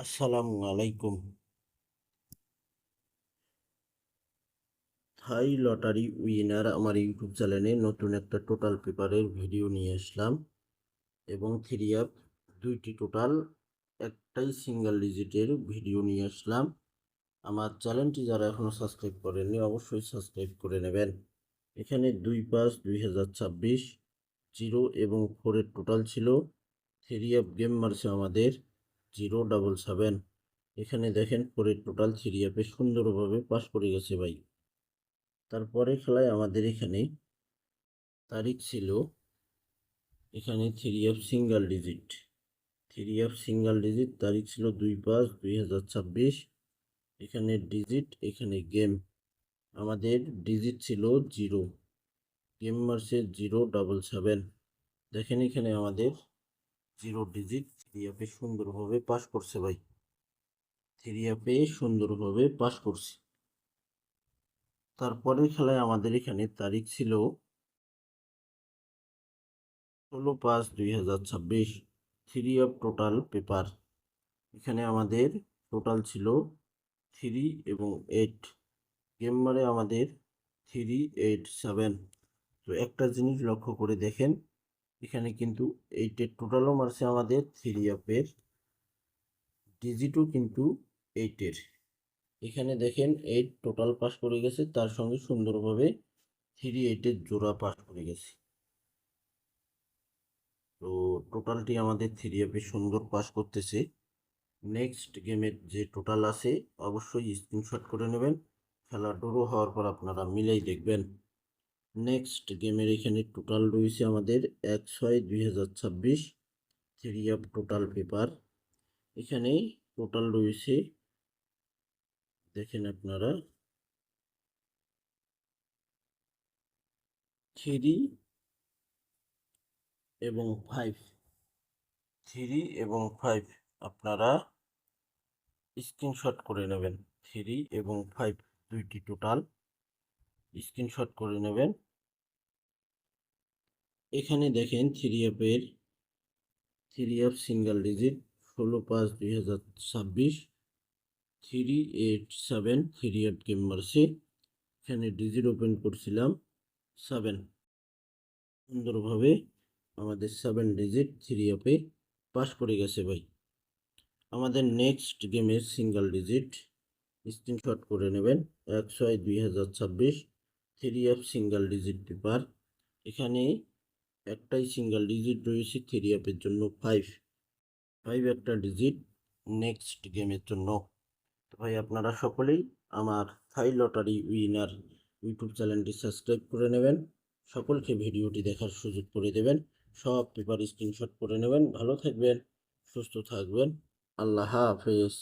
আসসালামু আলাইকুম। High lottery winner আমার ইউটিউব চ্যানেলে নতুন একটা টোটাল পেপারের ভিডিও নিয়ে আসলাম এবং থ্রি অ্যাপ দুইটি টোটাল একটাই সিঙ্গেল ডিজিটের ভিডিও নিয়ে আসলাম। আমার চ্যানেলটি যারা এখনও সাবস্ক্রাইব করেননি অবশ্যই সাবস্ক্রাইব করে নেবেন। এখানে 2/5/2026 জিরো এবং ফোরের টোটাল ছিল। থ্রি অ্যাপ গেম মারছে আমাদের 077। এখানে দেখেন ফোরের টোটাল থ্রি অ্যাপে সুন্দরভাবে পাস করে গেছে ভাই। তারপরে খেলায় আমাদের এখানে তারিখ ছিল, এখানে থ্রি অ্যাপ সিঙ্গেল ডিজিট তারিখ ছিল 2/5/2026। এখানে ডিজিট, এখানে গেম আমাদের ডিজিট ছিল জিরো, গেম মারছে 077। দেখেন এখানে আমাদের জিরো ডিজিট থ্রি অ্যাপে সুন্দরভাবে পাস করছে ভাই, থ্রি অ্যাপে সুন্দরভাবে পাস করছে। তারপরের খেলায় আমাদের এখানে তারিখ ছিল 16/5/2026। থ্রি অফ টোটাল পেপার, এখানে আমাদের টোটাল ছিল 3 এবং 8, গেম মারে আমাদের 387। তো একটা জিনিস লক্ষ্য করে দেখেন, এখানে কিন্তু 8-এর টোটালও মারছে আমাদের, থ্রি অফের ডিজিটও কিন্তু 8-এর। এখানে দেখেন 8 টোটাল পাস করে গেছে, তার সঙ্গে সুন্দরভাবে 3-8-এর জোড়া পাস করে গেছে। তো টোটালটি আমাদের থ্রি অ্যাপে সুন্দর পাস করতেছে। নেক্সট গেমের যে টোটাল আছে অবশ্যই স্ক্রিনশট করে নেবেন, খেলা ড্র হওয়ার পর আপনারা মিলেই দেখবেন। নেক্সট গেমের এখানে টোটাল রয়েছে আমাদের 1/6/2026 থ্রি অ্যাপ টোটাল পেপার। এখানে টোটাল রয়েছে, দেখেন আপনারা, থ্রি এবং ফাইভ, আপনারা স্ক্রিনশট করে নেবেন। 3 এবং 5 দুইটি টোটাল স্ক্রিনশট করে নেবেন। এখানে দেখেন three app single digit 16/5/2026 387 three app game মারছে। এখানে ডিজিট ওপেন করছিলাম 7, সুন্দরভাবে আমাদের 7 ডিজিট থ্রি অ্যাপে পাস করে গেছে ভাই। আমাদের নেক্সট গেমের সিঙ্গেল ডিজিট স্ক্রিনশট করে নেবেন, 1/6/2026 three app single digit paper. এখানে একটাই সিঙ্গেল ডিজিট রয়েছে থ্রি অ্যাপের জন্য, 5 একটা ডিজিট নেক্সট গেমের জন্য। তো ভাই আপনারা সকলেই আমার থাই লটারি উইনার ইউটিউব চ্যানেলটি সাবস্ক্রাইব করে নেবেন, সকলকে ভিডিওটি দেখার সুযোগ করে দেবেন, সব পেপার স্ক্রিনশট করে নেবেন। ভালো থাকবেন, সুস্থ থাকবেন, আল্লাহ হাফেজ।